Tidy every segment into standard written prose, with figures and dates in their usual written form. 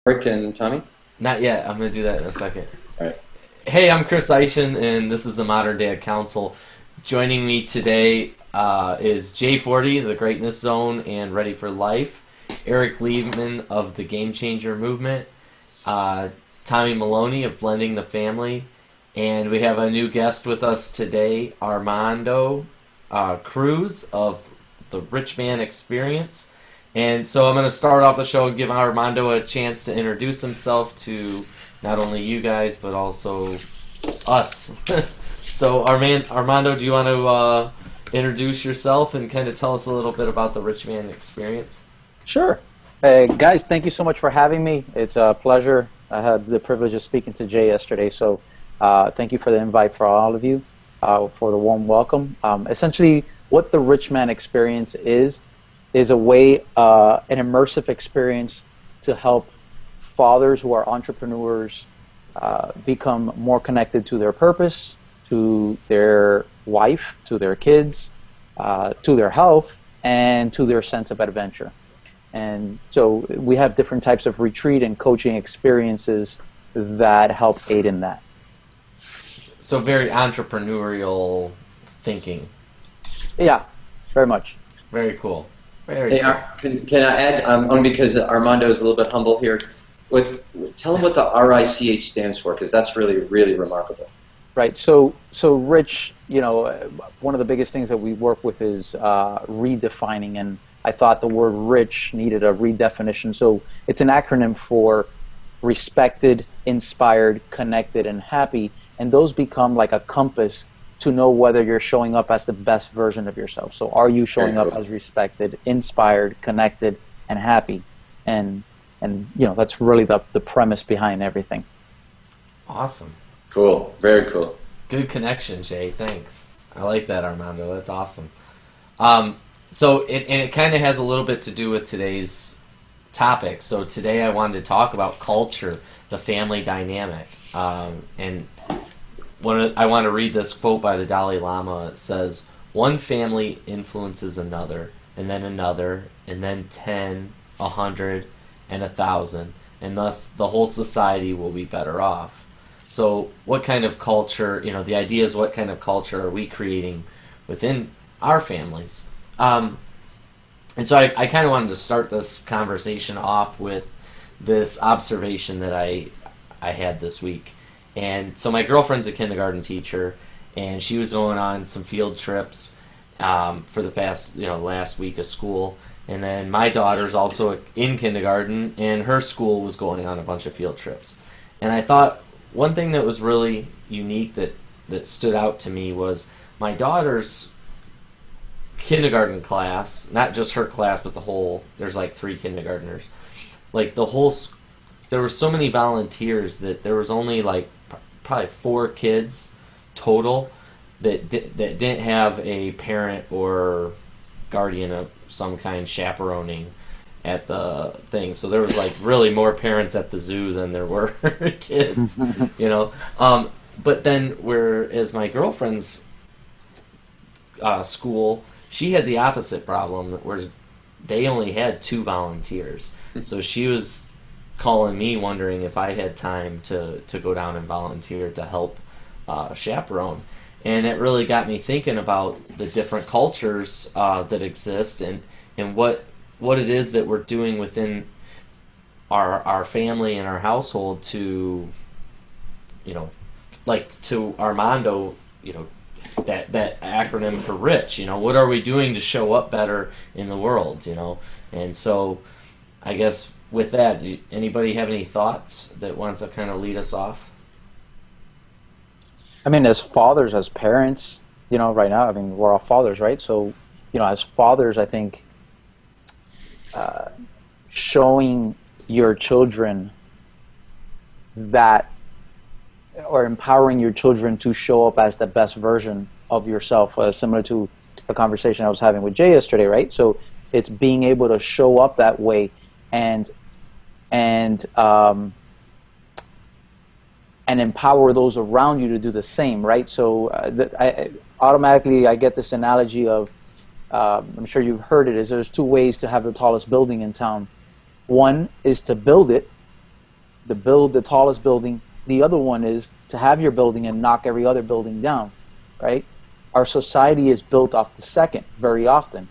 Rick and Tommy? Not yet. I'm going to do that in a second. All right. Hey, I'm Chris Eischen, and this is the Modern Day Council. Joining me today is J40, the Greatness Zone, and Ready for Life. Eric Liebman of the Game Changer Movement. Tommy Maloney of Blending the Family. And we have a new guest with us today, Armando Cruz of the Rich Man Experience. And so I'm going to start off the show and give Armando a chance to introduce himself to not only you guys, but also us. So Armando, do you want to introduce yourself and kind of tell us a little bit about the Rich Man Experience? Sure. Hey, guys, thank you so much for having me. It's a pleasure. I had the privilege of speaking to Jay yesterday, so thank you for the invite for all of you, for the warm welcome. Essentially, what the Rich Man Experience is a way, an immersive experience to help fathers who are entrepreneurs become more connected to their purpose, to their wife, to their kids, to their health, and to their sense of adventure. And so we have different types of retreat and coaching experiences that help aid in that. So very entrepreneurial thinking. Yeah, very much. Very cool. Very Hey, cool. can I add, only because Armando is a little bit humble here, tell him what the RICH stands for, because that's really, really remarkable. Right. So Rich, one of the biggest things that we work with is redefining, and I thought the word rich needed a redefinition. So it's an acronym for respected, inspired, connected, and happy, and those become like a compass to know whether you're showing up as the best version of yourself. So are you showing up as respected, inspired, connected, and happy? And that's really the premise behind everything. Awesome. Cool. Very cool. Good connection, Jay. Thanks. I like that, Armando. That's awesome. So it kind of has a little bit to do with today's topic. So today I wanted to talk about culture, the family dynamic. And I want to read this quote by the Dalai Lama. It says, "One family influences another, and then 10, 100, and 1,000, and thus the whole society will be better off." So what kind of culture, the idea is what kind of culture are we creating within our families? And so I kind of wanted to start this conversation off with this observation that I had this week. And so my girlfriend's a kindergarten teacher, and she was going on some field trips for the past, last week of school. And then my daughter's also in kindergarten, and her school was going on a bunch of field trips. And I thought one thing that was really unique that stood out to me was my daughter's kindergarten class, not just her class, but there's like 3 kindergartners. Like there were so many volunteers that there was only like probably 4 kids total that didn't have a parent or guardian of some kind chaperoning at the thing. So there was like really more parents at the zoo than there were kids, But then whereas my girlfriend's school, she had the opposite problem where they only had 2 volunteers. So she was calling me wondering if I had time to go down and volunteer to help chaperone. And it really got me thinking about the different cultures that exist and what it is that we're doing within our family and our household to, like to Armando, that acronym for rich, what are we doing to show up better in the world, And so I guess with that, anybody have any thoughts that want to kind of lead us off? I mean, as fathers, as parents, right now, we're all fathers, right? So, as fathers, I think showing your children that, or empowering your children to show up as the best version of yourself, similar to a conversation I was having with Jay yesterday, right? So it's being able to show up that way and empower those around you to do the same, right? So automatically I get this analogy of, I'm sure you've heard it, is there's 2 ways to have the tallest building in town. One is to build it, to build the tallest building. The other one is to have your building and knock every other building down, right? Our society is built off the second very often.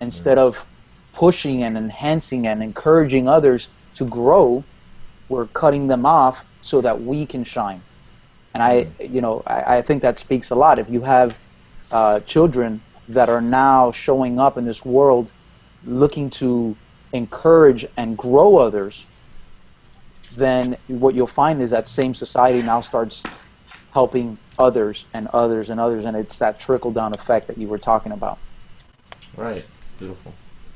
Instead of pushing and enhancing and encouraging others to grow, we're cutting them off so that we can shine. And I think that speaks a lot. If you have children that are now showing up in this world looking to encourage and grow others, then what you'll find is that same society now starts helping others and others and others, and it's that trickle-down effect that you were talking about. Right. Beautiful.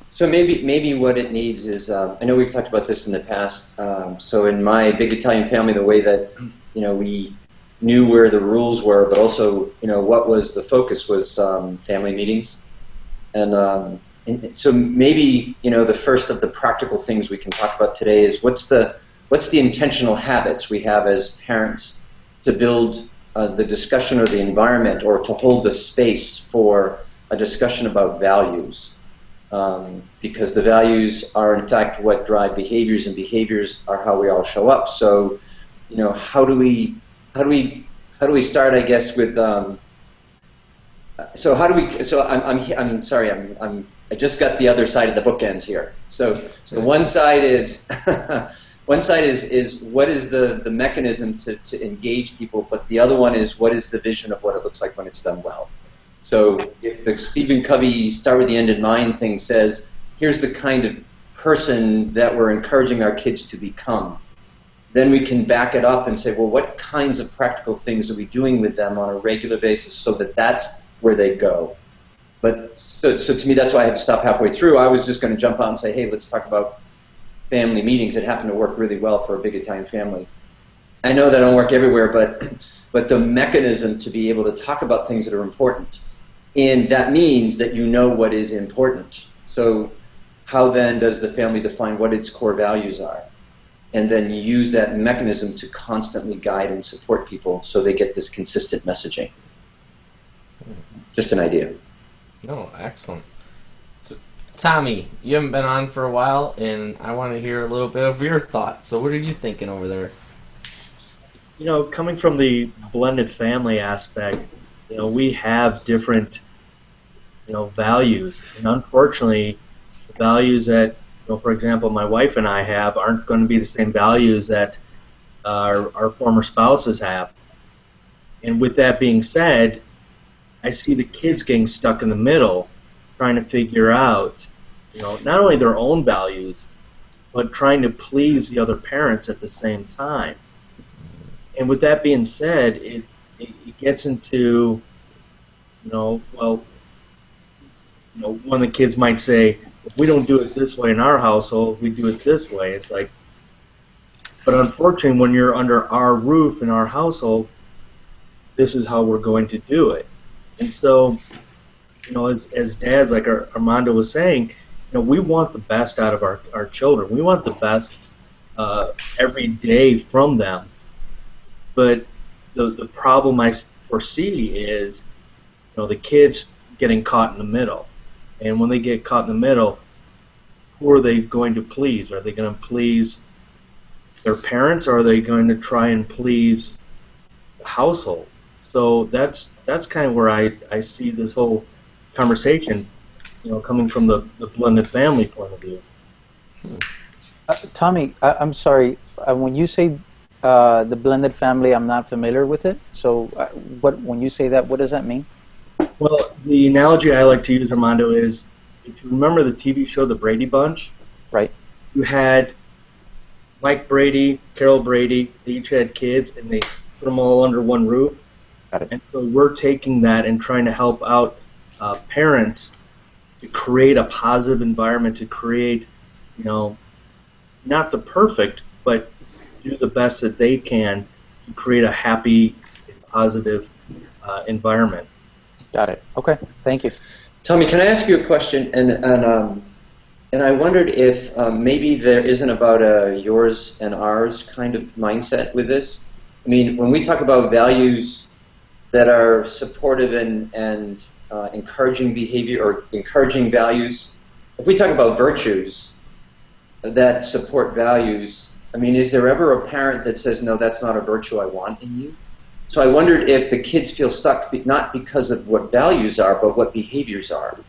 So maybe what it needs is, I know we've talked about this in the past, so in my big Italian family, the way that, we knew where the rules were, but also, what was the focus was family meetings. And so maybe, the first of the practical things we can talk about today is what's the intentional habits we have as parents to build the discussion or the environment, or to hold the space for a discussion about values. Because the values are in fact what drive behaviors, and behaviors are how we all show up. So, how do we start? I guess with I'm sorry, I just got the other side of the bookends here. So one side is what is the mechanism to engage people, but the other one is what is the vision of what it looks like when it's done well. So if the Stephen Covey start with the end in mind thing says, here's the kind of person that we're encouraging our kids to become, then we can back it up and say, well, what kinds of practical things are we doing with them on a regular basis so that that's where they go? But so to me, that's why I had to stop halfway through. I was just going to jump out and say, hey, let's talk about family meetings. It happened to work really well for a big Italian family. I know that don't work everywhere, but the mechanism to be able to talk about things that are important. And that means that you know what is important. So how then does the family define what its core values are? And then use that mechanism to constantly guide and support people so they get this consistent messaging. Just an idea. No, excellent. So, Tommy, you haven't been on for a while, and I want to hear a little bit of your thoughts. So what are you thinking over there? Coming from the blended family aspect, we have different, values. And unfortunately, the values that, for example, my wife and I have aren't going to be the same values that our former spouses have. And with that being said, I see the kids getting stuck in the middle, trying to figure out, not only their own values, but trying to please the other parents at the same time. And with that being said, it gets into, one of the kids might say, we don't do it this way in our household, we do it this way. It's like, but unfortunately, when you're under our roof in our household, this is how we're going to do it. And so, as dads, like Armando was saying, we want the best out of our children. We want the best every day from them. But the problem I foresee is, the kids getting caught in the middle. And when they get caught in the middle, who are they going to please? Are they going to please their parents, or are they going to try and please the household? So that's kind of where I see this whole conversation, coming from the blended family point of view. Tommy, I'm sorry. When you say the blended family, I'm not familiar with it. So when you say that, what does that mean? Well, the analogy I like to use, Armando, is if you remember the TV show The Brady Bunch, right? You had Mike Brady, Carol Brady, they each had kids, and they put them all under one roof. Got it. And so we're taking that and trying to help out parents to create a positive environment, to create, not the perfect, but do the best that they can to create a happy, positive environment. Got it. Okay. Thank you. Tommy, can I ask you a question? And I wondered if maybe there isn't about a yours and ours kind of mindset with this. I mean, when we talk about values that are supportive and encouraging behavior or encouraging values, if we talk about virtues that support values, I mean, is there ever a parent that says, no, that's not a virtue I want in you? So I wondered if the kids feel stuck, not because of what values are, but what behaviors are.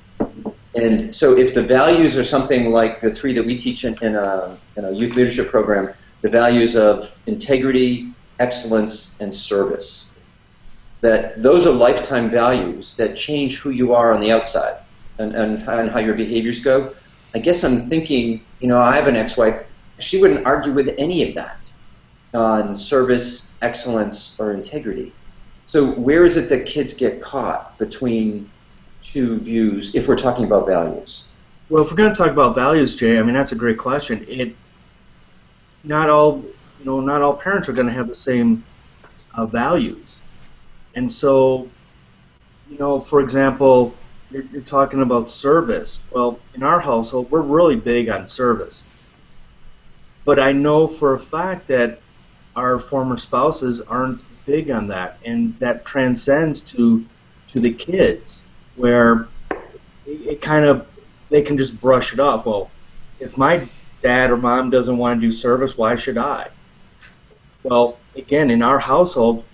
And so if the values are something like the three that we teach in a youth leadership program, the values of integrity, excellence, and service, that those are lifetime values that change who you are on the outside and how your behaviors go. I guess I'm thinking, I have an ex-wife, she wouldn't argue with any of that on service, excellence, or integrity. So where is it that kids get caught between two views if we're talking about values? Well, if we're going to talk about values, Jay, I mean, that's a great question. Not all parents are going to have the same values. And so, for example, you're talking about service. Well, in our household, we're really big on service. But I know for a fact that our former spouses aren't big on that, and that transcends to the kids, where they can just brush it off. Well, if my dad or mom doesn't want to do service, why should I? Well, again, in our household,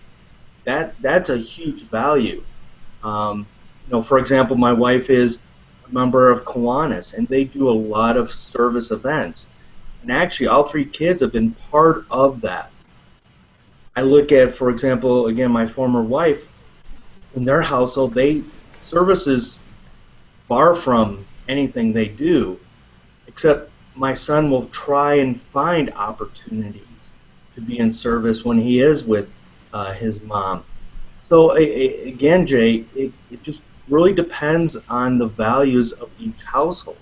that's a huge value. For example, my wife is a member of Kiwanis, and they do a lot of service events. And actually, all three kids have been part of that. I look at, for example, again, my former wife, in their household, service is far from anything they do, except my son will try and find opportunities to be in service when he is with his mom. So again, Jay, it just really depends on the values of each household.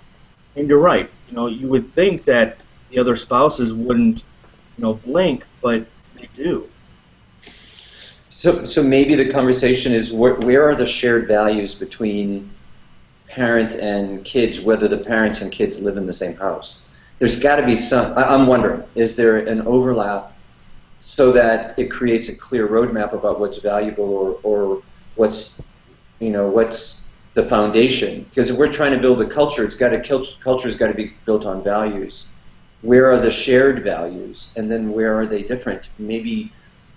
And you're right, you would think that the other spouses wouldn't, blink, but they do. So maybe the conversation is where are the shared values between parent and kids, whether the parents and kids live in the same house? There's got to be some. I'm wondering, is there an overlap so that it creates a clear roadmap about what's valuable or what's the foundation? Because if we're trying to build a culture, culture's got to be built on values. Where are the shared values, and then where are they different? Maybe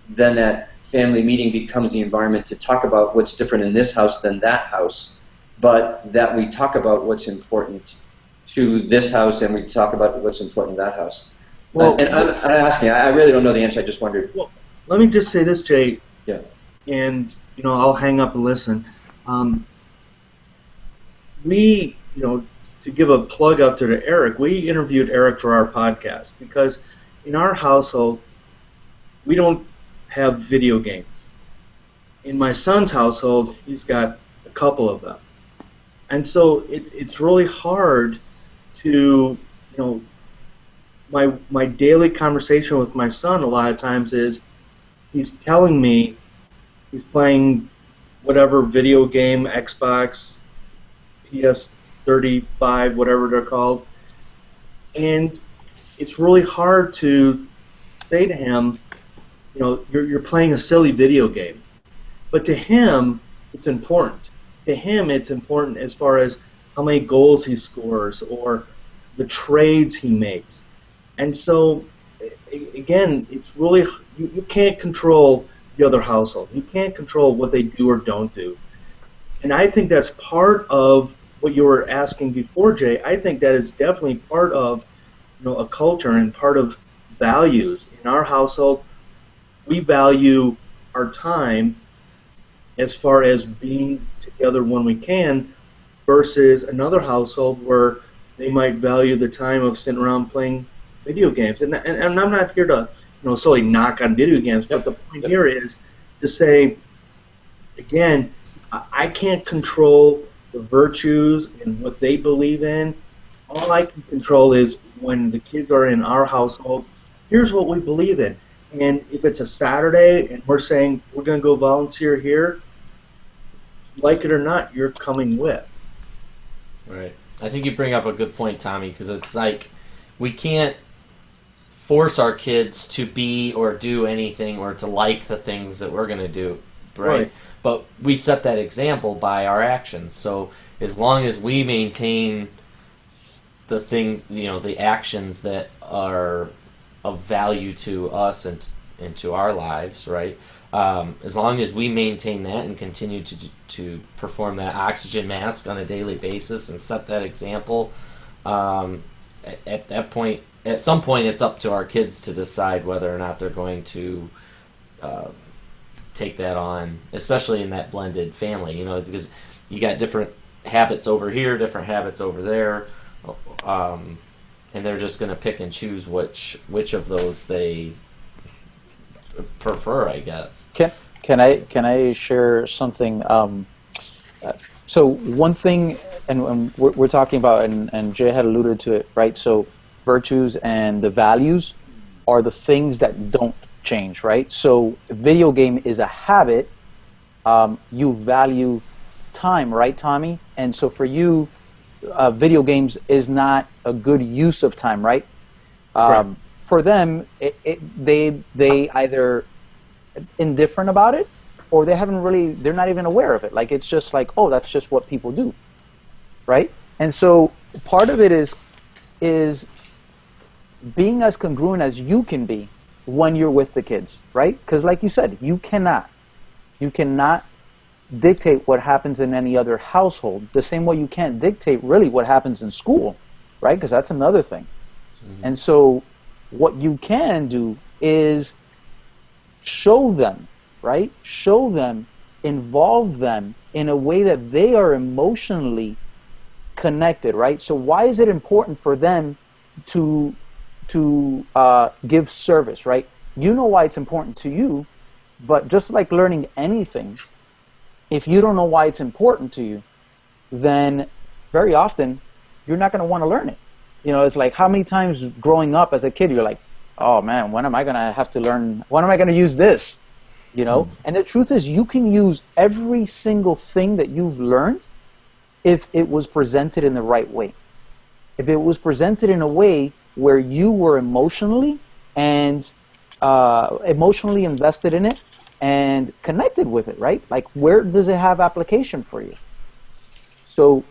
then that family meeting becomes the environment to talk about what's different in this house than that house, but that we talk about what's important to this house and we talk about what's important to that house. Well, and I'm asking, I really don't know the answer, I just wondered. Well, let me just say this, Jay, yeah. And I'll hang up and listen. We, to give a plug out to Eric, we interviewed Eric for our podcast because in our household, we don't have video games. In my son's household, he's got a couple of them. And so it's really hard to, my daily conversation with my son a lot of times is he's telling me he's playing whatever video game, Xbox, PS35, whatever they're called, and it's really hard to say to him, you're playing a silly video game. But to him, it's important. To him, it's important as far as how many goals he scores or the trades he makes. And so, again, it's really, you can't control the other household. You can't control what they do or don't do. And I think that's part of what you were asking before, Jay. I think that is definitely part of a culture and part of values. In our household, we value our time as far as being together when we can versus another household where they might value the time of sitting around playing video games. And I'm not here to solely knock on video games, but the point here is to say, again, I can't control the virtues and what they believe in. All I can control is when the kids are in our household, here's what we believe in. And if it's a Saturday and we're saying we're going to go volunteer here, like it or not, you're coming with. Right. I think you bring up a good point, Tommy, because it's like we can't force our kids to be or do anything or to like the things that we're going to do, right? But we set that example by our actions. So as long as we maintain the things, the actions that are of value to us and to our lives, right? As long as we maintain that and continue to perform that oxygen mask on a daily basis and set that example, at that point, at some point, it's up to our kids to decide whether or not they're going to take that on, especially in that blended family. You know, because you got different habits over here, different habits over there, and they're just going to pick and choose which of those they prefer, I guess. Can I share something? So one thing, and we're talking about, and Jay had alluded to it, right? So virtues and the values are the things that don't change, right? So a video game is a habit. You value time, right, Tommy? And so for you, video games is not a good use of time, right? For them, they either indifferent about it, or they're not even aware of it. Like, it's just like, oh, that's just what people do, right? And so part of it is being as congruent as you can be when you're with the kids, right? Because like you said, you cannot dictate what happens in any other household the same way you can't dictate really what happens in school, right? Because that's another thing. Mm-hmm. And so what you can do is show them, right? Show them, involve them in a way that they are emotionally connected, right? So why is it important for them to give service, right? You know why it's important to you, but just like learning anything, if you don't know why it's important to you, then very often you're not going to want to learn it. You know, it's like, how many times growing up as a kid you're like, oh man, when am I going to have to learn, when am I going to use this? You know, and the truth is you can use every single thing that you've learned if it was presented in the right way. If it was presented in a way where you were emotionally invested in it and connected with it, right? Like, where does it have application for you? So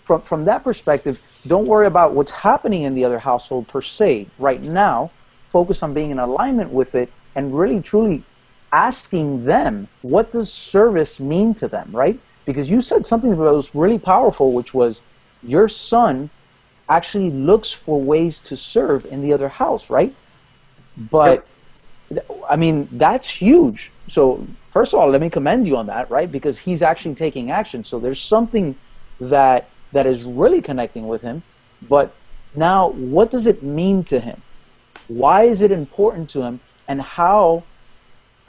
from that perspective, don't worry about what's happening in the other household per se. Right now, focus on being in alignment with it and really truly asking them, what does service mean to them, right? Because you said something that was really powerful, which was your son actually looks for ways to serve in the other house, right? But I mean, that's huge. So first of all, let me commend you on that, right? Because he's actually taking action. So there's something that is really connecting with him. But now, what does it mean to him? Why is it important to him? And how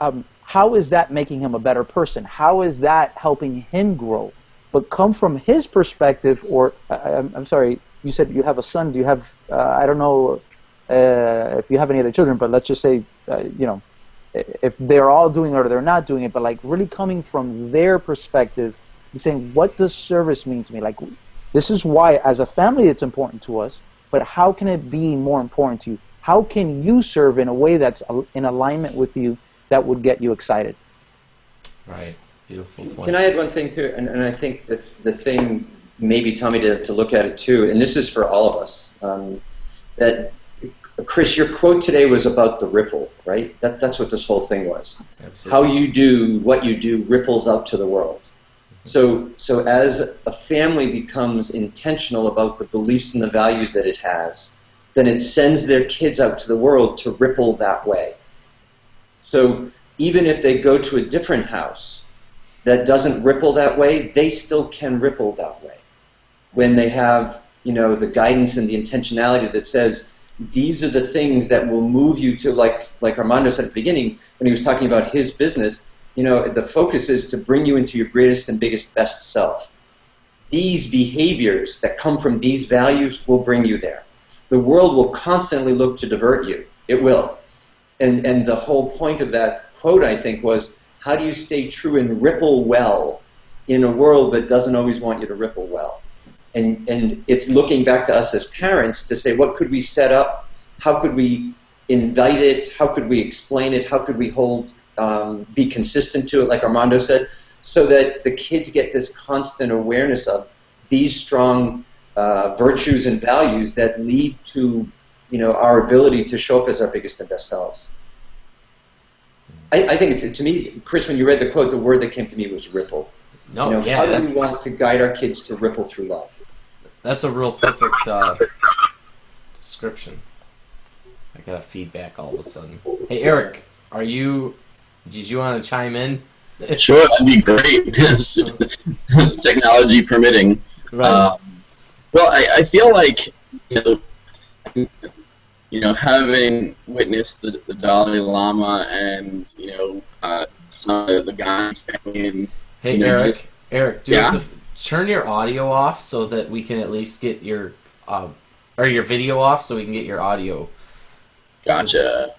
is that making him a better person? How is that helping him grow? But come from his perspective, or I'm sorry, you said you have a son. Do you have, I don't know if you have any other children, but let's just say, you know, if they're all doing it or they're not doing it, but like really coming from their perspective and saying, what does service mean to me? Like, this is why as a family it's important to us, but how can it be more important to you? How can you serve in a way that's in alignment with you that would get you excited? Right. Beautiful point. Can I add one thing too? And I think the thing, maybe Tommy to look at it too, and this is for all of us, that Chris, your quote today was about the ripple, right? That's what this whole thing was. Absolutely. How you do what you do ripples out to the world. So as a family becomes intentional about the beliefs and the values that it has, then it sends their kids out to the world to ripple that way. So even if they go to a different house that doesn't ripple that way, they still can ripple that way. When they have, you know, the guidance and the intentionality that says, these are the things that will move you to, like Armando said at the beginning when he was talking about his business, you know, the focus is to bring you into your greatest and biggest, best self. These behaviors that come from these values will bring you there. The world will constantly look to divert you. It will. And the whole point of that quote, I think, was, how do you stay true and ripple well in a world that doesn't always want you to ripple well? And it's looking back to us as parents to say, what could we set up? How could we invite it? How could we explain it? How could we be consistent to it, like Armando said, so that the kids get this constant awareness of these strong virtues and values that lead to, our ability to show up as our biggest and best selves. I think to me, Chris, when you read the quote, the word that came to me was ripple. No, How do we want to guide our kids to ripple through life? That's a real perfect description. I got a feedback all of a sudden. Hey, Eric, did you want to chime in? Sure, that'd be great. Technology permitting. Right. Well, I feel like, having witnessed the Dalai Lama and, some of the Gandhi family and... Hey, Eric, turn your audio off so that we can at least get your video off so we can get your audio. Gotcha.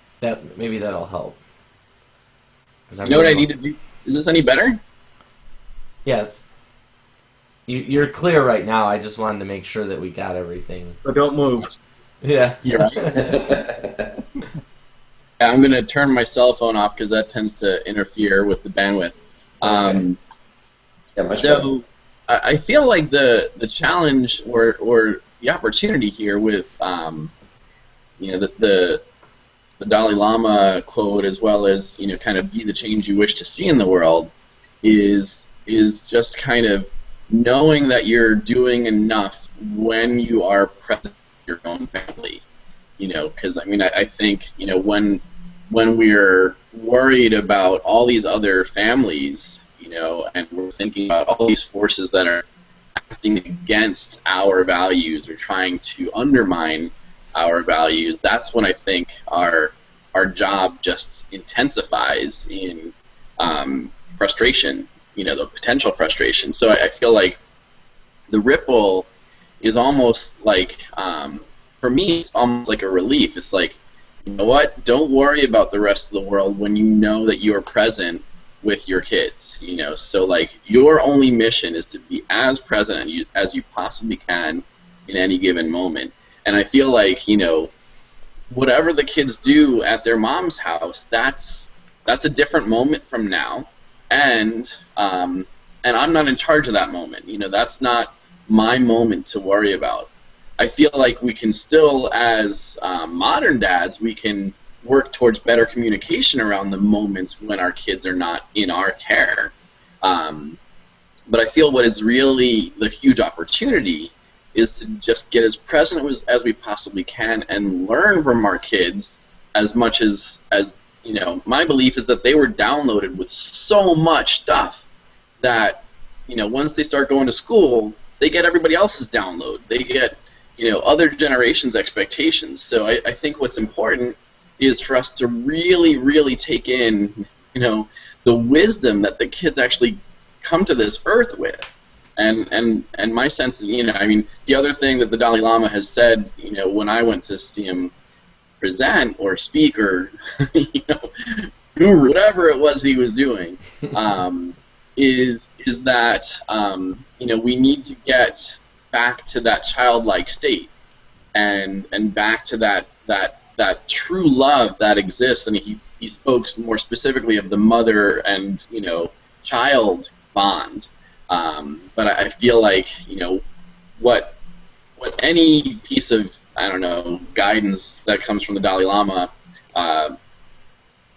Maybe that'll help. You know what I need to do? Is this any better? Yeah, you're clear right now. I just wanted to make sure that we got everything. So don't move. Yeah. You're right. I'm going to turn my cell phone off because that tends to interfere with the bandwidth. So I feel like the challenge or the opportunity here with the Dalai Lama quote, as well as kind of be the change you wish to see in the world, is just kind of knowing that you're doing enough when you are present with your own family. Because I think when we're worried about all these other families, and we're thinking about all these forces that are acting against our values or trying to undermine our values, that's when I think our job just intensifies in frustration, the potential frustration. So I feel like the ripple is almost like, for me, it's almost like a relief. It's like, you know what? Don't worry about the rest of the world when you know that you're present with your kids. So like your only mission is to be as present as you possibly can in any given moment. And I feel like, whatever the kids do at their mom's house, that's a different moment from now, and I'm not in charge of that moment. That's not my moment to worry about. I feel like we can still, as modern dads, we can work towards better communication around the moments when our kids are not in our care. But I feel what is really the huge opportunity is to just get as present as we possibly can and learn from our kids as much as my belief is that they were downloaded with so much stuff that, once they start going to school, they get everybody else's download. They get, other generations' expectations. So I think what's important is for us to really, really take in, the wisdom that the kids actually come to this earth with. And my sense is, the other thing that the Dalai Lama has said, when I went to see him present or speak or, guru, whatever it was he was doing, is that, we need to get back to that childlike state and back to that true love that exists. And he spoke more specifically of the mother and, child bond. But I feel like, what any piece of, guidance that comes from the Dalai Lama,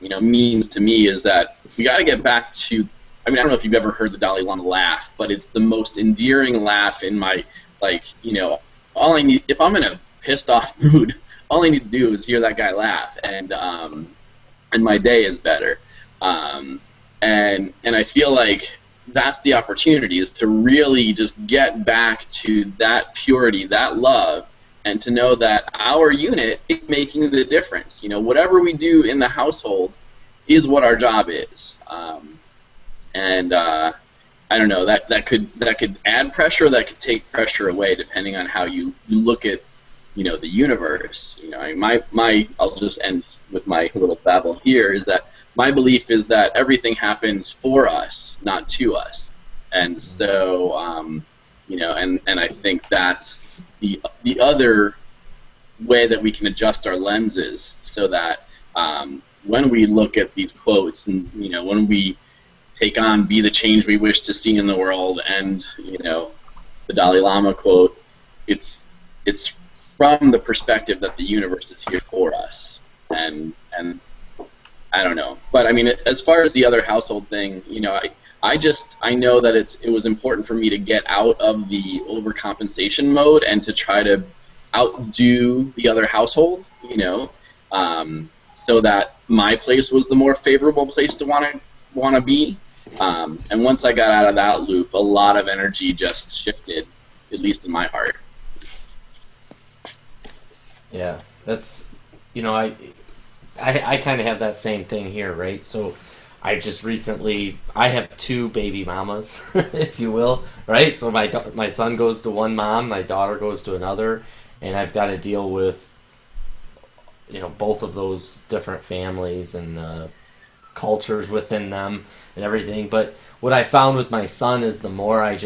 means to me is that we got to get back to, I don't know if you've ever heard the Dalai Lama laugh, but it's the most endearing laugh in my, all I need, if I'm in a pissed off mood, all I need to do is hear that guy laugh, and my day is better. And I feel like that's the opportunity, is to really just get back to that purity, that love, and to know that our unit is making the difference. Whatever we do in the household is what our job is. I don't know, that could add pressure, that could take pressure away, depending on how you look at, the universe. I'll just end with my little babble here, is that my belief is that everything happens for us, not to us. And so, and I think that's the other way that we can adjust our lenses, so that when we look at these quotes and, when we take on "be the change we wish to see in the world" and, the Dalai Lama quote, it's from the perspective that the universe is here for us, and I don't know, but I mean, as far as the other household thing, you know, I know that it was important for me to get out of the overcompensation mode and to try to outdo the other household, you know, so that my place was the more favorable place to want to be. And once I got out of that loop, a lot of energy just shifted, at least in my heart. Yeah, that's, you know, I kind of have that same thing here, right? So I just recently, I have two baby mamas, if you will, right? So my son goes to one mom, my daughter goes to another, and I've got to deal with, you know, both of those different families and cultures within them and everything. But what I found with my son is the more I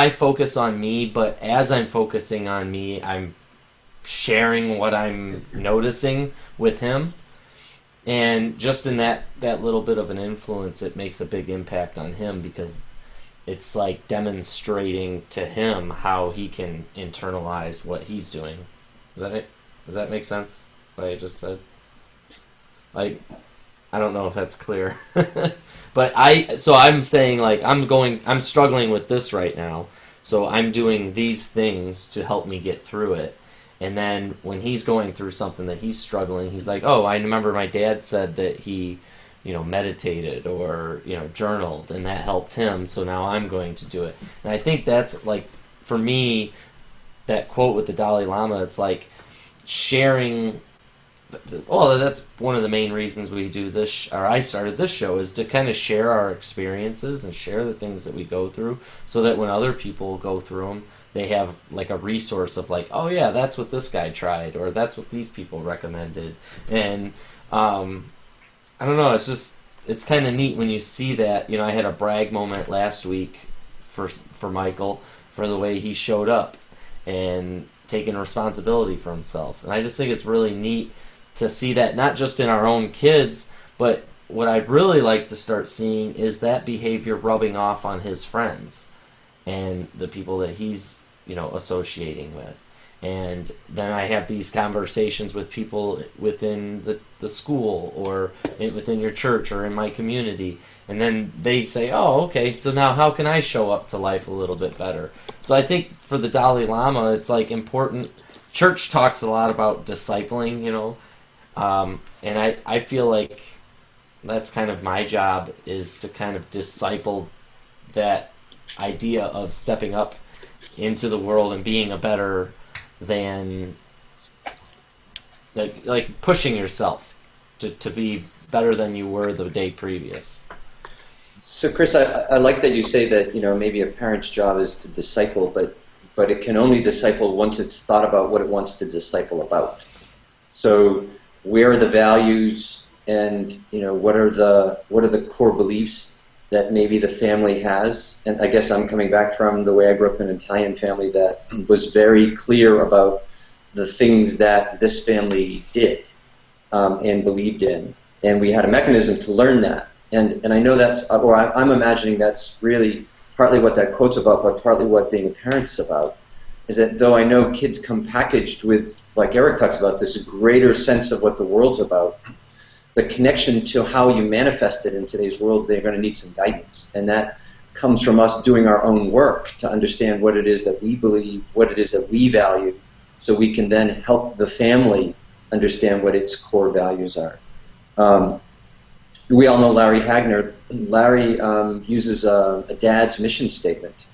focus on me, but as I'm focusing on me, I'm sharing what I'm noticing with him. And just in that little bit of an influence, it makes a big impact on him, because it's like demonstrating to him how he can internalize what he's doing. Is that it? Does that make sense, what I just said? Like, I don't know if that's clear. But I'm saying, like, I'm struggling with this right now, so I'm doing these things to help me get through it. And then when he's going through something that he's struggling, he's like, oh, I remember my dad said that he, you know, meditated or, you know, journaled, and that helped him, so now I'm going to do it. And I think that's, like, for me, that quote with the Dalai Lama, it's like sharing. Well, that's one of the main reasons we do this, or I started this show, is to kind of share our experiences and share the things that we go through, so that when other people go through them, they have like a resource of like, oh yeah, that's what this guy tried, or that's what these people recommended. And I don't know, it's kind of neat when you see that. You know, I had a brag moment last week for Michael for the way he showed up and taking responsibility for himself. And I just think it's really neat to see that, not just in our own kids, but what I'd really like to start seeing is that behavior rubbing off on his friends and the people that he's, you know, associating with. And then I have these conversations with people within the school or within your church or in my community. And then they say, oh, okay, so now how can I show up to life a little bit better? So I think for the Dalai Lama, it's like important. Church talks a lot about discipling, you know, and I feel like that's kind of my job, is to kind of disciple that idea of stepping up into the world and being a better than, like pushing yourself to be better than you were the day previous. So Chris, I like that you say that, you know, maybe a parent's job is to disciple, but it can only disciple once it's thought about what it wants to disciple about. So where are the values, and, you know, what are the core beliefs that maybe the family has? And I guess I'm coming back from the way I grew up in an Italian family that was very clear about the things that this family did and believed in. And we had a mechanism to learn that. And I know that's, or I'm imagining that's really partly what that quote's about, but partly what being a parent's about, is that though I know kids come packaged with, like Eric talks about, this greater sense of what the world's about, the connection to how you manifest it in today's world, they're going to need some guidance. And that comes from us doing our own work to understand what it is that we believe, what it is that we value, so we can then help the family understand what its core values are. We all know Larry Hagner. Larry uses a dad's mission statement,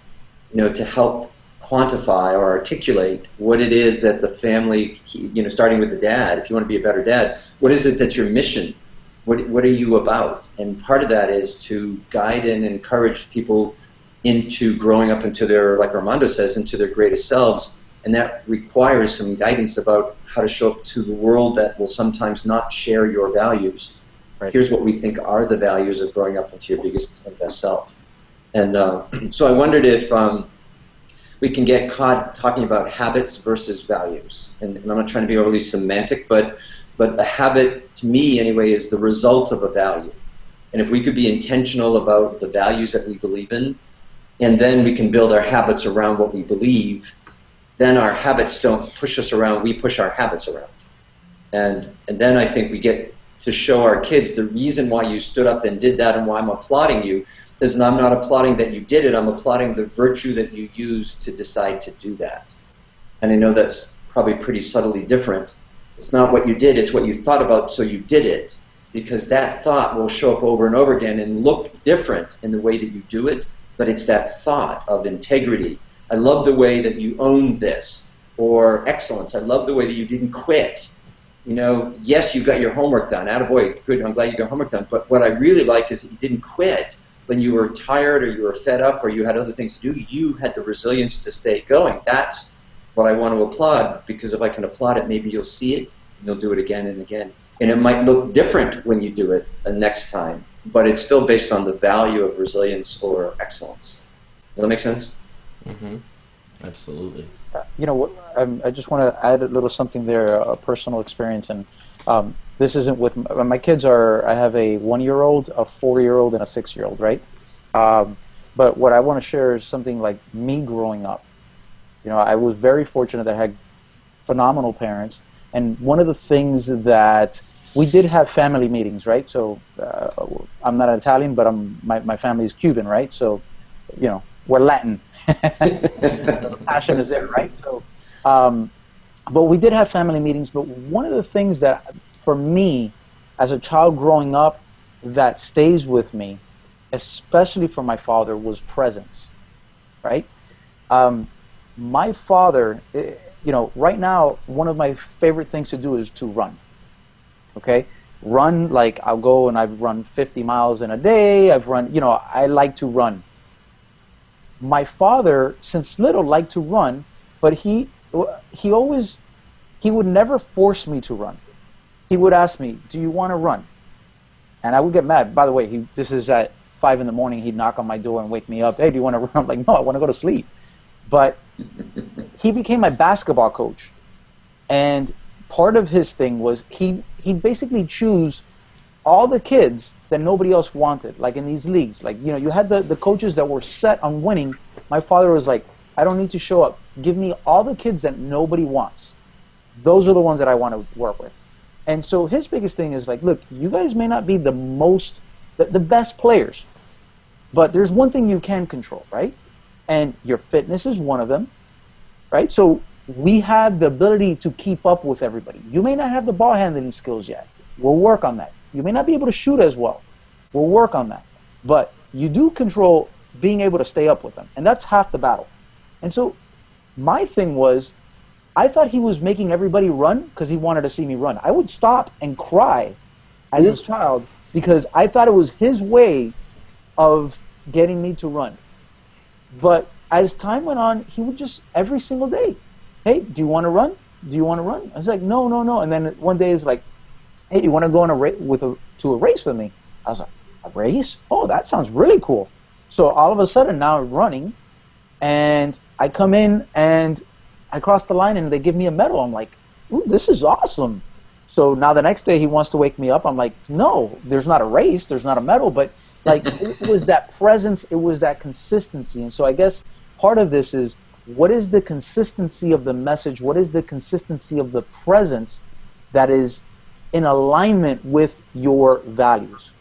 you know, to help quantify or articulate what it is that the family, you know, starting with the dad, if you want to be a better dad, what is it that's your mission? What are you about? And part of that is to guide and encourage people into growing up into their, like Armando says, into their greatest selves. And that requires some guidance about how to show up to the world that will sometimes not share your values. Right. Here's what we think are the values of growing up into your biggest and best self. And so I wondered if we can get caught talking about habits versus values. And I'm not trying to be overly semantic, but a habit, to me anyway, is the result of a value. And if we could be intentional about the values that we believe in, and then we can build our habits around what we believe, then our habits don't push us around, we push our habits around. And then I think we get to show our kids the reason why you stood up and did that and why I'm applauding you is I'm not applauding that you did it, I'm applauding the virtue that you used to decide to do that. And I know that's probably pretty subtly different. It's not what you did, it's what you thought about, so you did it. Because that thought will show up over and over again and look different in the way that you do it, but it's that thought of integrity. I love the way that you owned this, or excellence. I love the way that you didn't quit. You know, yes, you got your homework done. Attaboy, good, I'm glad you got homework done. But what I really like is that you didn't quit when you were tired or you were fed up or you had other things to do. You had the resilience to stay going. That's what I want to applaud, because if I can applaud it, maybe you'll see it and you'll do it again and again. And it might look different when you do it the next time, but it's still based on the value of resilience or excellence. Does that make sense? Mm-hmm. Absolutely. You know, I just want to add a little something there, a personal experience. And this isn't with my kids. I have a 1-year-old, a 4-year-old, and a 6-year-old, right? But what I want to share is something like me growing up. You know, I was very fortunate that I had phenomenal parents. And one of the things that we did have family meetings, right? So I'm not Italian, but my family is Cuban, right? So, you know, we're Latin. So the passion is there, right? So, but we did have family meetings. But one of the things that, for me, as a child growing up, that stays with me, especially for my father, was presence, right? My father, you know, right now, one of my favorite things to do is to run. Okay, run, like I'll go and I've run 50 miles in a day. I've run, you know, I like to run. My father, since little, liked to run, but he would never force me to run. He would ask me, "Do you want to run?" And I would get mad. By the way, this is at 5 in the morning. He'd knock on my door and wake me up. "Hey, do you want to run?" I'm like, "No, I want to go to sleep." But he became my basketball coach, and part of his thing was he'd basically choose all the kids that nobody else wanted, like in these leagues. Like, you know, you had the coaches that were set on winning. My father was like, "I don't need to show up. Give me all the kids that nobody wants. Those are the ones that I want to work with." And so his biggest thing is like, look, you guys may not be the best players, but there's one thing you can control, right? And your fitness is one of them, right? So we have the ability to keep up with everybody. You may not have the ball handling skills yet. We'll work on that. You may not be able to shoot as well. We'll work on that. But you do control being able to stay up with them. And that's half the battle. And so my thing was, I thought he was making everybody run because he wanted to see me run. I would stop and cry as a child because I thought it was his way of getting me to run. But as time went on, he would just, every single day, "Hey, do you want to run? Do you want to run?" I was like, "No, no, no." And then one day it's like, "Hey, do you want to go on to a race with me?" I was like, "A race? Oh, that sounds really cool." So all of a sudden now I'm running, and I come in and I cross the line and they give me a medal. I'm like, "Ooh, this is awesome." So now the next day he wants to wake me up. I'm like, "No, there's not a race, there's not a medal," but like it was that presence, it was that consistency. And so I guess part of this is, what is the consistency of the message? What is the consistency of the presence that is in alignment with your values,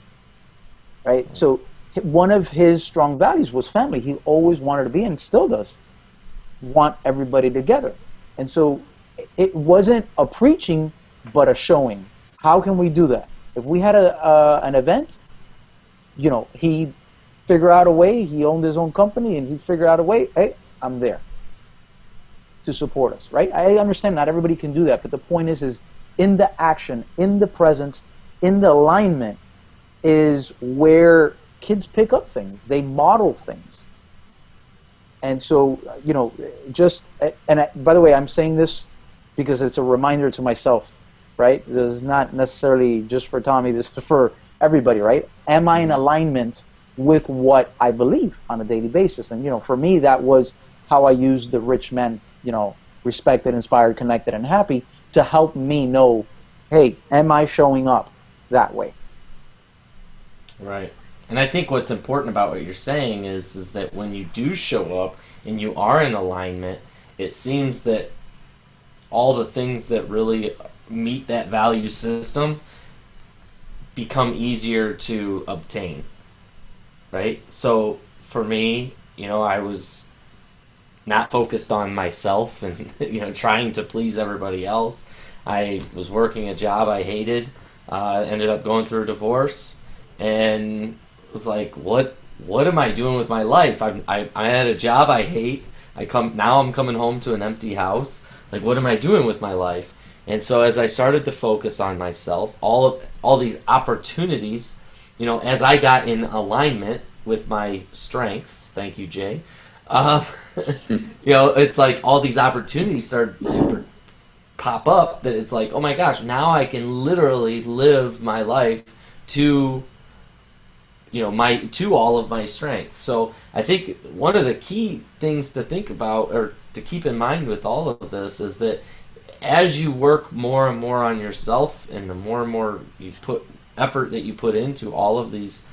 right? So one of his strong values was family. He always wanted to be, and still does, want everybody together. And so it wasn't a preaching, but a showing. How can we do that? If we had an event, you know, he'd figure out a way. He owned his own company, and he'd figure out a way. "Hey, I'm there to support us," right? I understand not everybody can do that, but the point is in the action, in the presence, in the alignment is where kids pick up things. They model things. And so, you know, by the way, I'm saying this because it's a reminder to myself, right? This is not necessarily just for Tommy, this is for everybody, right? Am I in alignment with what I believe on a daily basis? And, you know, for me, that was how I used the rich man, you know, respected, inspired, connected, and happy, to help me know, hey, am I showing up that way? Right. And I think what's important about what you're saying is that when you do show up and you are in alignment, it seems that all the things that really meet that value system become easier to obtain, right? So for me, I was not focused on myself and trying to please everybody else. I was working a job I hated, ended up going through a divorce, and was like, what am I doing with my life? I had a job I hate. Now I'm coming home to an empty house. Like, what am I doing with my life? And so as I started to focus on myself, all these opportunities, as I got in alignment with my strengths, thank you, Jay, it's like all these opportunities started to pop up that it's like, oh my gosh, now I can literally live my life to all of my strengths. So I think one of the key things to think about or to keep in mind with all of this is that as you work more and more on yourself, and the more and more you put effort that you put into all of these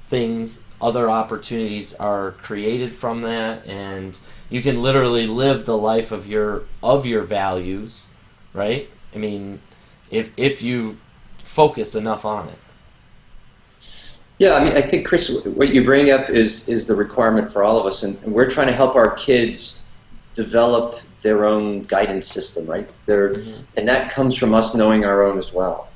things, other opportunities are created from that, and you can literally live the life of your values, right? I mean, if you focus enough on it. Yeah, I mean, I think, Chris, what you bring up is the requirement for all of us, and we're trying to help our kids develop their own guidance system, right? And that comes from us knowing our own as well.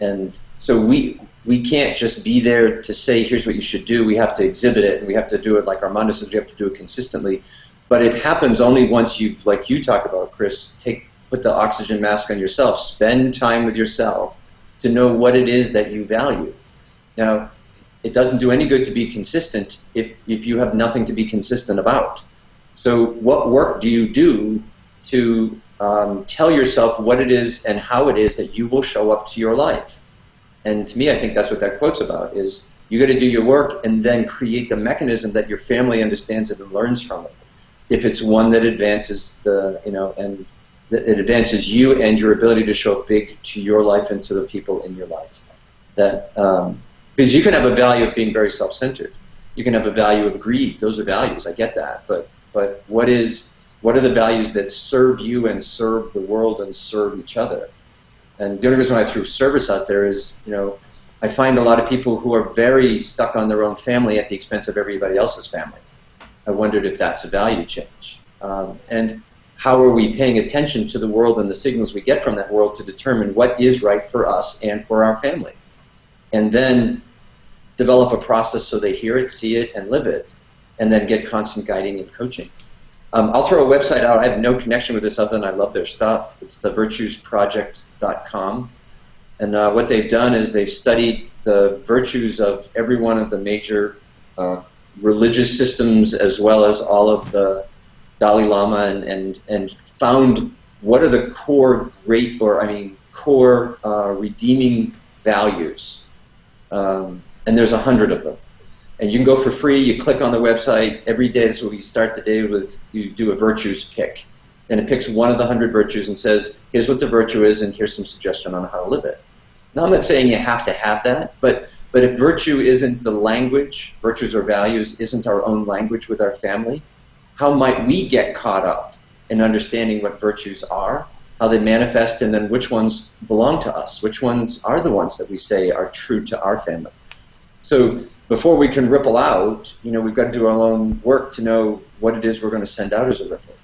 And so we can't just be there to say, here's what you should do. We have to exhibit it, and we have to do it like Armando says, we have to do it consistently. But it happens only once you've, like you talk about, Chris, put the oxygen mask on yourself, spend time with yourself to know what it is that you value. Now, it doesn't do any good to be consistent if you have nothing to be consistent about. So what work do you do to tell yourself what it is and how it is that you will show up to your life? And to me, I think that's what that quote's about, is you got to do your work and then create the mechanism that your family understands it and learns from it. If it's one that advances and that it advances you and your ability to show up big to your life and to the people in your life. Because you can have a value of being very self-centered. You can have a value of greed. Those are values. I get that. But what are the values that serve you and serve the world and serve each other? And the only reason why I threw service out there is, I find a lot of people who are very stuck on their own family at the expense of everybody else's family. I wondered if that's a value change. And how are we paying attention to the world and the signals we get from that world to determine what is right for us and for our family? And then develop a process so they hear it, see it, and live it, and then get constant guiding and coaching. I'll throw a website out. I have no connection with this other than I love their stuff. It's thevirtuesproject.com. And what they've done is they've studied the virtues of every one of the major religious systems, as well as all of the Dalai Lama, and found what are the core redeeming values. And there's 100 of them. And you can go for free. You click on the website. Every day, that's what we start the day with. You do a virtues pick. And it picks one of the 100 virtues and says, here's what the virtue is, and here's some suggestion on how to live it. Now, I'm not saying you have to have that, but if virtue isn't the language, virtues or values isn't our own language with our family, how might we get caught up in understanding what virtues are, how they manifest, and then which ones belong to us, which ones are the ones that we say are true to our family? So before we can ripple out, we've got to do our own work to know what it is we're going to send out as a ripple,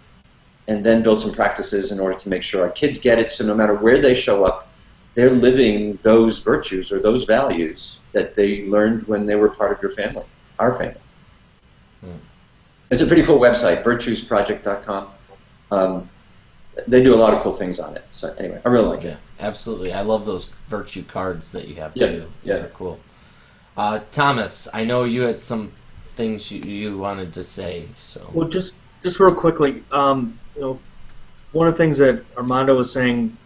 and then build some practices in order to make sure our kids get it, so no matter where they show up, they're living those virtues or those values that they learned when they were part of your family, our family. It's a pretty cool website, virtuesproject.com. They do a lot of cool things on it. So anyway, I really like it. Absolutely. I love those virtue cards that you have Yeah, too. yeah. Those are cool. Thomas, I know you had some things you wanted to say. So. Well, just real quickly, one of the things that Armando was saying,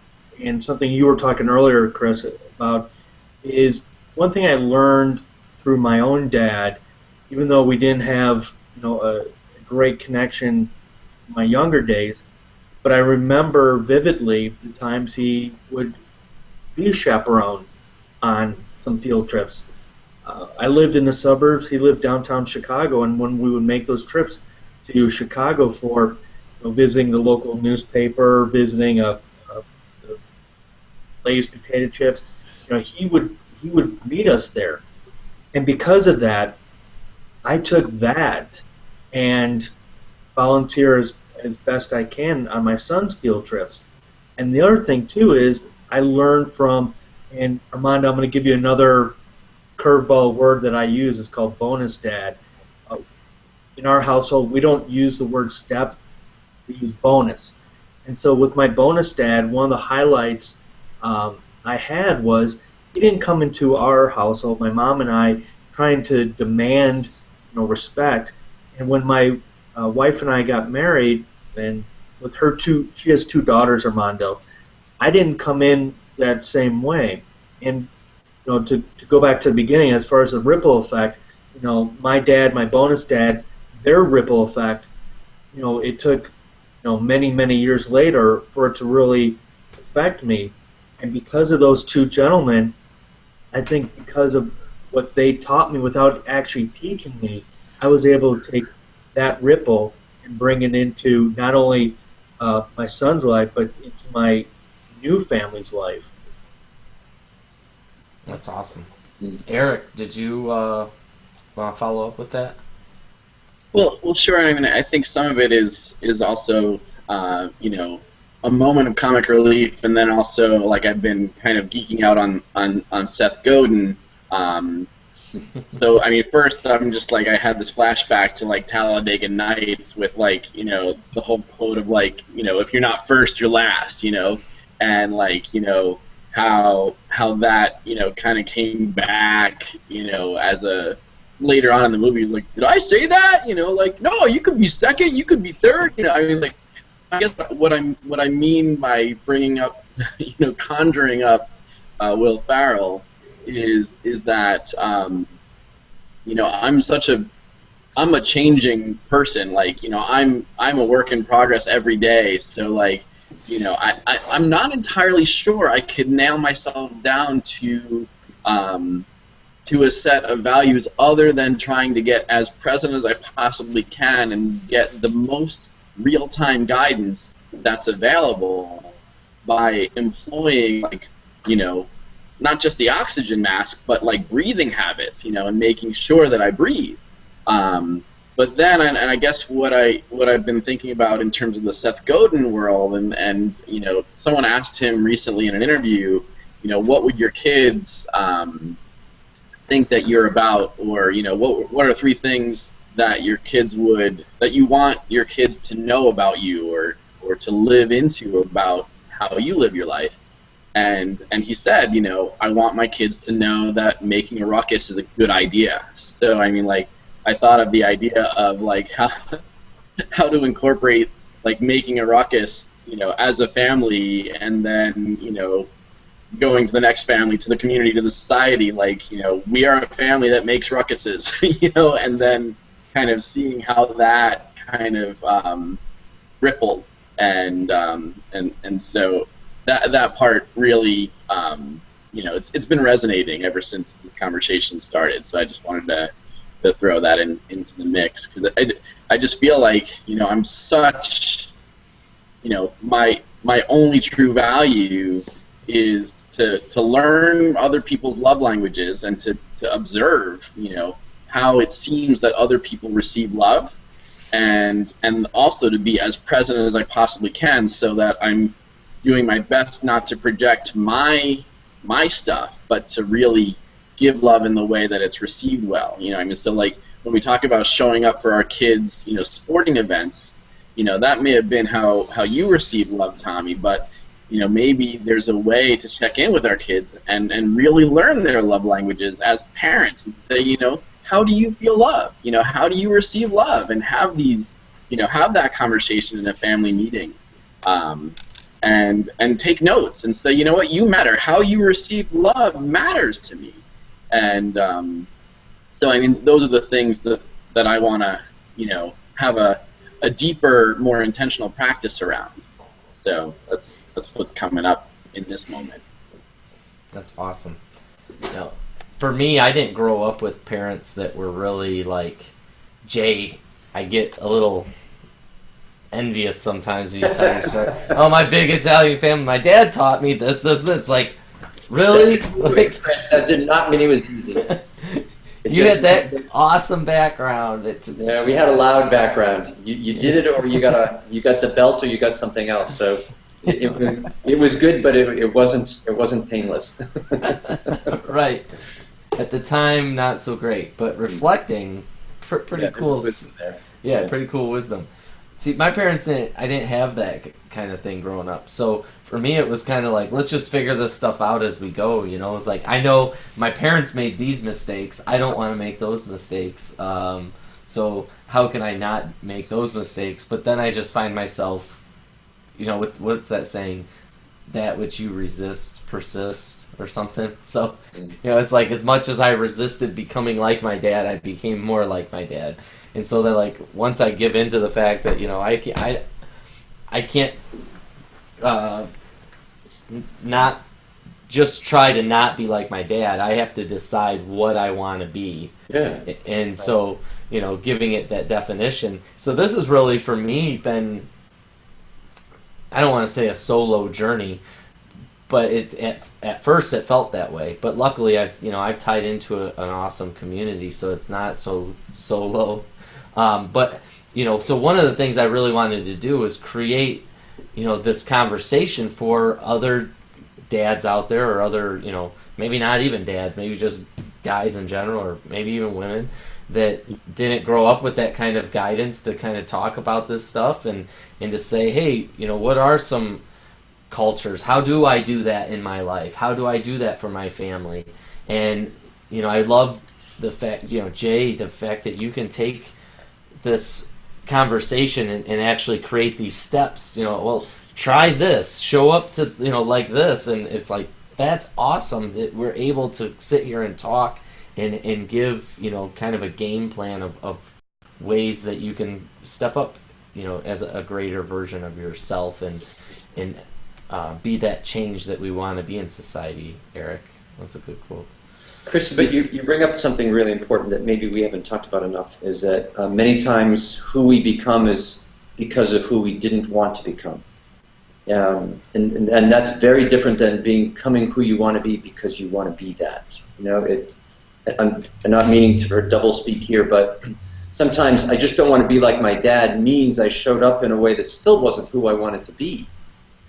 and something you were talking earlier, Chris, about, is one thing I learned through my own dad, even though we didn't have a great connection in my younger days, but I remember vividly the times he would be a chaperone on some field trips. I lived in the suburbs, he lived downtown Chicago, and when we would make those trips to Chicago for visiting the local newspaper, visiting a Lay's potato chips. He would meet us there, and because of that, I took that and volunteer as best I can on my son's field trips. And the other thing too is I learned from, and Armando, I'm going to give you another curveball word that I use. It's called bonus dad. In our household, we don't use the word step, we use bonus. And so with my bonus dad, one of the highlights I had was he didn't come into our household, my mom and I, trying to demand respect. And when my wife and I got married, and with her she has two daughters, Armando, I didn't come in that same way. And to go back to the beginning, as far as the ripple effect, my dad, my bonus dad, their ripple effect, it took many, many years later for it to really affect me. And because of those two gentlemen, I think because of what they taught me without actually teaching me, I was able to take that ripple and bring it into not only my son's life, but into my new family's life. That's awesome. Eric, did you want to follow up with that? Well, sure. I mean, I think some of it is also, a moment of comic relief, and then also, like, I've been kind of geeking out on Seth Godin. So, I mean, first I'm just like, I had this flashback to, like, Talladega Nights with, like, the whole quote of, like, if you're not first, you're last, and, like, how that, kind of came back, as a, later on in the movie, like, did I say that? Like, no, you could be second, you could be third, I mean, like, I guess what I mean by bringing up, conjuring up Will Ferrell is that I'm a changing person. Like, I'm a work in progress every day. So, like, I'm not entirely sure I could nail myself down to a set of values other than trying to get as present as I possibly can and get the most real-time guidance that's available by employing, like, not just the oxygen mask, but, like, breathing habits, and making sure that I breathe. But then, and I guess what I've been thinking about in terms of the Seth Godin world, and someone asked him recently in an interview, what would your kids think that you're about, or what are three things that you want your kids to know about you, or to live into about how you live your life. And he said, I want my kids to know that making a ruckus is a good idea. So, I mean, like, I thought of the idea of, like, how to incorporate, like, making a ruckus, as a family, and then, going to the next family, to the community, to the society, like, we are a family that makes ruckuses, and then kind of seeing how that kind of ripples, and so that part really, it's been resonating ever since this conversation started. So I just wanted to throw that into the mix, because I just feel like, I'm such, my only true value is to learn other people's love languages, and to observe, how it seems that other people receive love, and also to be as present as I possibly can, so that I'm doing my best not to project my stuff, but to really give love in the way that it's received well. I mean, so, like, when we talk about showing up for our kids, sporting events, that may have been how you received love, Tommy, but maybe there's a way to check in with our kids and really learn their love languages as parents, and say, how do you feel love? How do you receive love? And have these, have that conversation in a family meeting, and take notes and say, what, you matter. How you receive love matters to me. And so, I mean, those are the things that I want to, have a deeper, more intentional practice around. So that's what's coming up in this moment. That's awesome. For me, I didn't grow up with parents that were really like, Jay, I get a little envious sometimes when you tell your story. Oh, my big Italian family. My dad taught me this. It's like, really? Like, Chris, that did not mean it was easy. You had that awesome background. Yeah, we had a loud background. You did it, or you got the belt, or you got something else. So it was good, but it wasn't painless. Right. At the time, not so great, but reflecting, pretty cool. Yeah, pretty cool wisdom. See, my parents I didn't have that kind of thing growing up. So for me, it was kind of like, let's just figure this stuff out as we go. You know, it's like, I know my parents made these mistakes. I don't want to make those mistakes. So how can I not make those mistakes? But then I just find myself, you know, what's that saying? That which you resist persists, or something. So, you know, it's like, as much as I resisted becoming like my dad, I became more like my dad. And so then, like, once I give in to the fact that, you know, I can't not just try to not be like my dad. I have to decide what I want to be. Yeah. And so, you know, giving it that definition. So this has really, for me, been, I don't want to say a solo journey, but at first it felt that way. But luckily, I've tied into an awesome community, so it's not so solo. But, you know, so one of the things I really wanted to do was create, you know, this conversation for other dads out there, or other, you know, maybe not even dads, maybe just guys in general, or maybe even women that didn't grow up with that kind of guidance to kind of talk about this stuff, and to say, hey, you know, what are some cultures? How do I do that in my life? How do I do that for my family? And, you know, I love the fact, you know, Jay, the fact that you can take this conversation and actually create these steps. You know, well, try this, show up to, you know, like this, and it's like, that's awesome that we're able to sit here and talk and give, you know, kind of a game plan of ways that you can step up, you know, as a greater version of yourself, and be that change that we want to be in society. Eric, that's a good quote. Chris, but you bring up something really important that maybe we haven't talked about enough, is that many times who we become is because of who we didn't want to become. And that's very different than becoming who you want to be because you want to be that. You know, I'm not meaning to double speak here, but sometimes I just don't want to be like my dad means I showed up in a way that still wasn't who I wanted to be.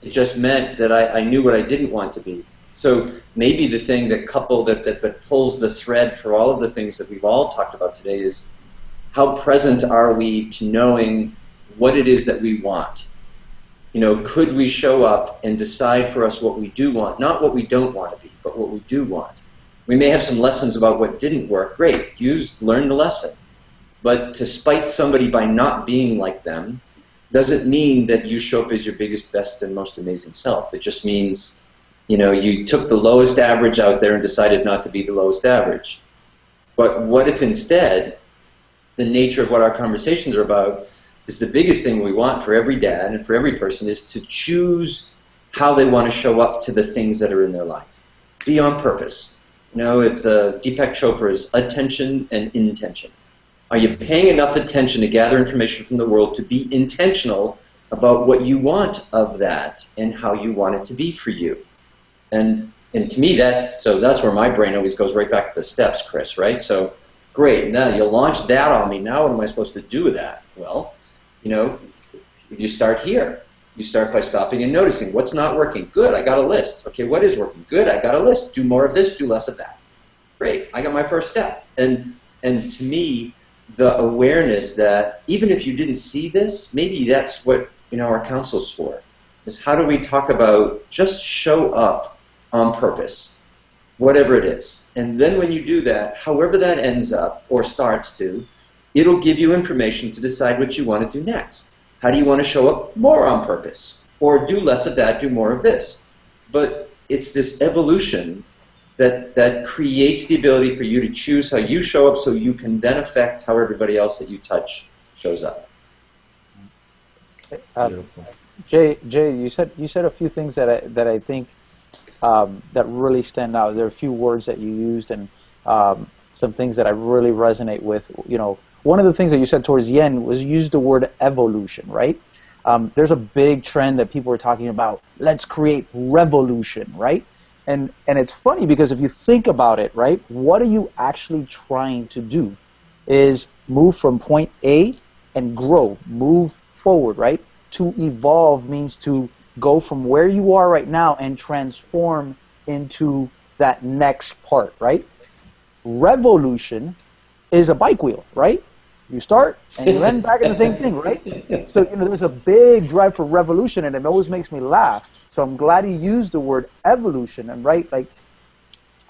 It just meant that I knew what I didn't want to be. So maybe the thing that pulls the thread for all of the things that we've all talked about today is, how present are we to knowing what it is that we want? You know, could we show up and decide for us what we do want, not what we don't want to be, but what we do want? We may have some lessons about what didn't work. Great, learn the lesson. But to spite somebody by not being like them doesn't mean that you show up as your biggest, best, and most amazing self. It just means, you know, you took the lowest average out there and decided not to be the lowest average. But what if instead, the nature of what our conversations are about is, the biggest thing we want for every dad and for every person is to choose how they want to show up to the things that are in their life. Be on purpose. You know, it's Deepak Chopra's attention and intention. Are you paying enough attention to gather information from the world to be intentional about what you want of that and how you want it to be for you? And to me, that's where my brain always goes right back to the steps, Chris, right? So, great, now you launch that on me. Now what am I supposed to do with that? Well, you know, you start here. You start by stopping and noticing what's not working. Good, I got a list. Okay, what is working? Good, I got a list. Do more of this, do less of that. Great, I got my first step. And to me, the awareness that even if you didn't see this, maybe that's what, you know, our counsel's for, is how do we talk about just show up on purpose, whatever it is. And then when you do that, however that ends up or starts to, it'll give you information to decide what you want to do next. How do you want to show up more on purpose? Or do less of that, do more of this. But it's this evolution that creates the ability for you to choose how you show up, so you can then affect how everybody else that you touch shows up. Jay, you said a few things that I think that really stand out. There are a few words that you used, and some things that I really resonate with. You know, one of the things that you said towards the end was, use the word evolution, right? there's a big trend that people are talking about. Let's create revolution, right? And it's funny because if you think about it, right, what are you actually trying to do? Is move from point A and grow, move forward, right? To evolve means to go from where you are right now and transform into that next part, right? Revolution is a bike wheel, right? You start and you end back in the same thing, right? So there's a big drive for revolution, and it always makes me laugh. So I'm glad you used the word evolution, and right, like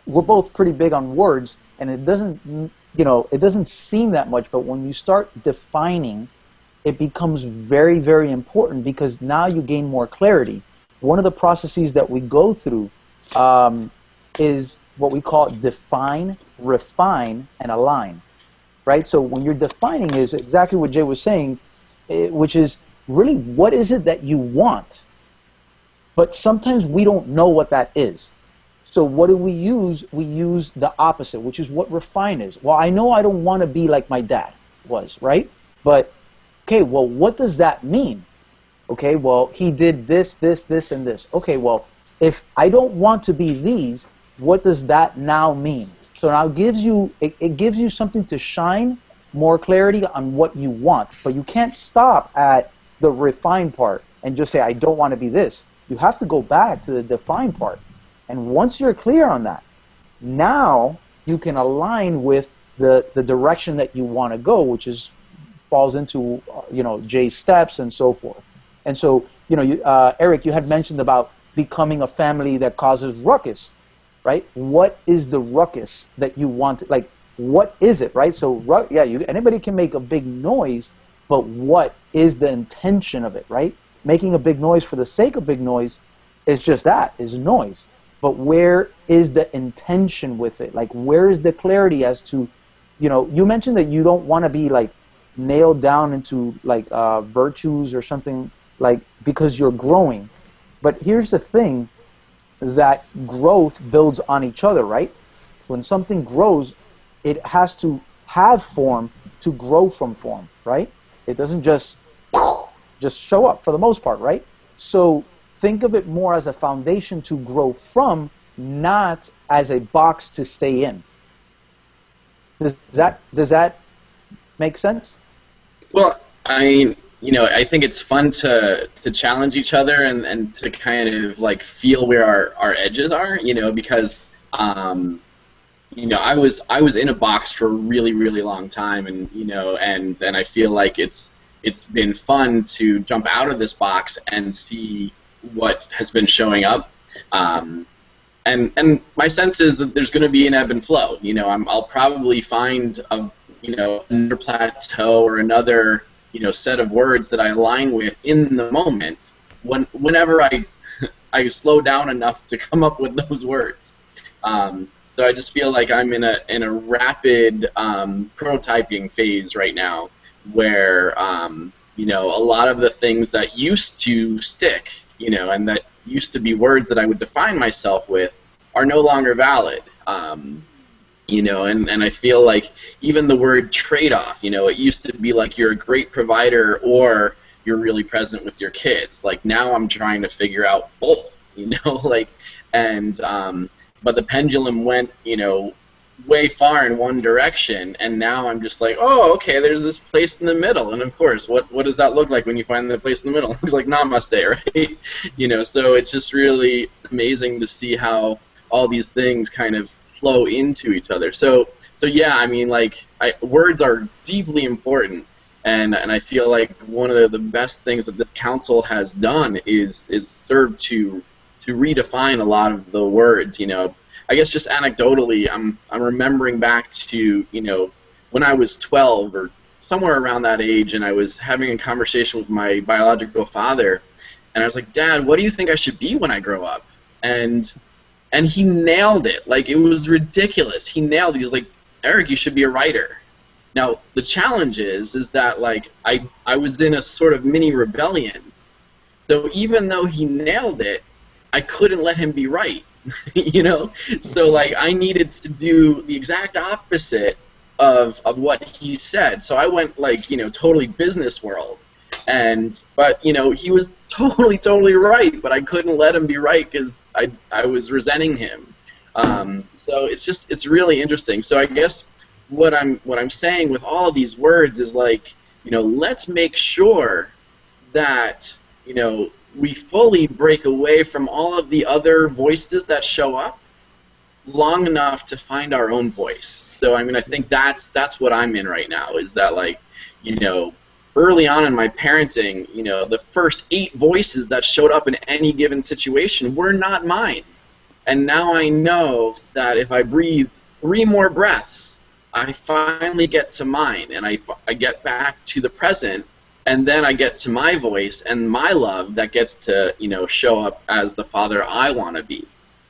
we're both pretty big on words, and it doesn't seem that much, but when you start defining, it becomes very, very important because now you gain more clarity. One of the processes that we go through is what we call define, refine, and align. Right? So when you're defining is exactly what Jay was saying, which is really what is it that you want? But sometimes we don't know what that is. So what do we use? We use the opposite, which is what refine is. Well, I know I don't want to be like my dad was, right? But, okay, well, what does that mean? Okay, well, he did this, this, this, and this. Okay, well, if I don't want to be these, what does that now mean? So now it gives you something to shine more clarity on what you want. But you can't stop at the refine part and just say, I don't want to be this. You have to go back to the define part. And once you're clear on that, now you can align with the direction that you want to go, which falls into Jay's steps and so forth. And so, Eric, you had mentioned about becoming a family that causes ruckus. Right? What is the ruckus that you want? Like, what is it? Right? So, anybody can make a big noise, but what is the intention of it? Right? Making a big noise for the sake of big noise is just that, is noise. But where is the intention with it? Like, where is the clarity as to, you mentioned that you don't want to be like nailed down into like virtues or something like because you're growing. But here's the thing. That growth builds on each other, right? When something grows, it has to have form to grow from form, right? It doesn't just show up for the most part, right? So think of it more as a foundation to grow from, not as a box to stay in. Does that make sense? Well, I think it's fun to challenge each other and to kind of like feel where our edges are, because I was in a box for a really, really long time, and and I feel like it's been fun to jump out of this box and see what has been showing up. And my sense is that there's going to be an ebb and flow. I'll probably find another plateau or another set of words that I align with in the moment whenever I slow down enough to come up with those words. So I just feel like I'm in a rapid prototyping phase right now where a lot of the things that used to stick, and that used to be words that I would define myself with are no longer valid. And I feel like even the word trade-off, it used to be like you're a great provider or you're really present with your kids. Like now I'm trying to figure out both, but the pendulum went, way far in one direction, and now I'm just like, oh, okay, there's this place in the middle, and of course, what does that look like when you find the place in the middle? It looks like namaste, right? So it's just really amazing to see how all these things kind of flow into each other. So yeah, words are deeply important, and I feel like one of the best things that this council has done is serve to redefine a lot of the words. I guess just anecdotally, I'm remembering back to when I was 12 or somewhere around that age, and I was having a conversation with my biological father, and I was like, Dad, what do you think I should be when I grow up? And he nailed it. Like, it was ridiculous. He nailed it. He was like, Eric, you should be a writer. Now, the challenge is that, like, I was in a sort of mini rebellion. So even though he nailed it, I couldn't let him be right, So, like, I needed to do the exact opposite of what he said. So I went, like, totally business world. But he was totally right, but I couldn't let him be right because I was resenting him. So it's really interesting. So I guess what I'm saying with all of these words is like, let's make sure that we fully break away from all of the other voices that show up long enough to find our own voice. So I think that's what I'm in right now, is that like, early on in my parenting, the first 8 voices that showed up in any given situation were not mine. And now I know that if I breathe 3 more breaths, I finally get to mine, and I get back to the present, and then I get to my voice and my love that gets to, show up as the father I want to be.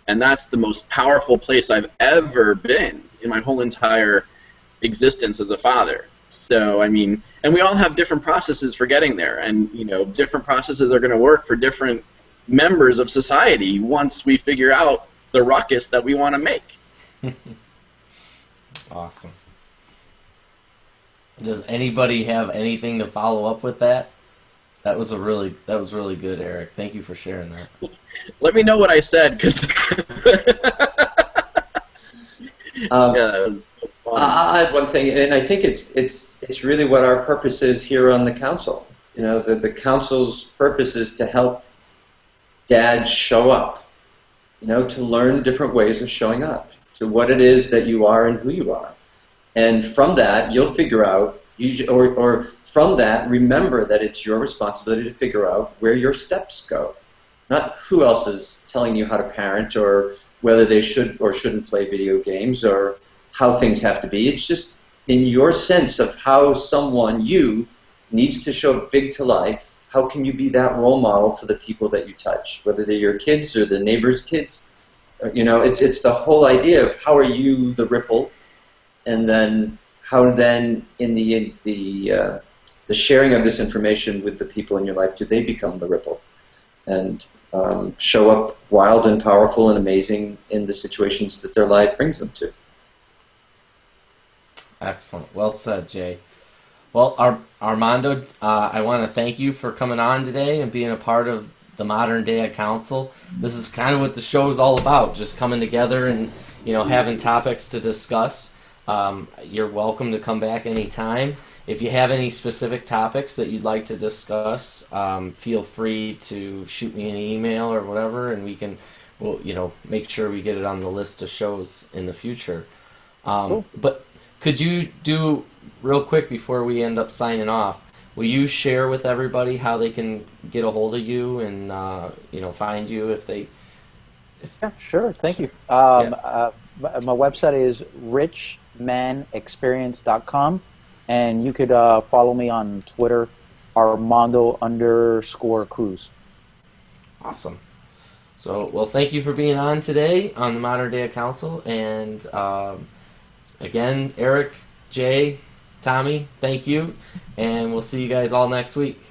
And that's the most powerful place I've ever been in my whole entire existence as a father. So, and we all have different processes for getting there, and, different processes are going to work for different members of society once we figure out the ruckus that we want to make. Awesome. Does anybody have anything to follow up with that? That was really good, Eric. Thank you for sharing that. Let me know what I said, because yeah, it was fun. I'll add one thing, and I think it's really what our purpose is here on the council. The council's purpose is to help dads show up. To learn different ways of showing up to what it is that you are and who you are, and from that you'll figure out, or from that remember that it's your responsibility to figure out where your steps go, not who else is telling you how to parent or whether they should or shouldn't play video games or how things have to be. It's just in your sense of how you needs to show up big to life. How can you be that role model to the people that you touch, whether they're your kids or the neighbor's kids? It's the whole idea of how are you the ripple, and then how then in the sharing of this information with the people in your life do they become the ripple and show up wild and powerful and amazing in the situations that their life brings them to. Excellent. Well said, Jay. Well, Armando, I want to thank you for coming on today and being a part of the Modern Dad Council. This is kind of what the show is all about, just coming together and having topics to discuss. You're welcome to come back anytime. If you have any specific topics that you'd like to discuss, feel free to shoot me an email or whatever, and we'll make sure we get it on the list of shows in the future. Cool. But could you do, real quick before we end up signing off, will you share with everybody how they can get a hold of you and find you if they? Yeah, sure. Thank you. My website is richmanexperience.com, and you could follow me on Twitter, Armando_Cruz. Awesome. So, well, thank you for being on today on the Modern Dad Council, and again, Eric, Jay, Tommy, thank you, and we'll see you guys all next week.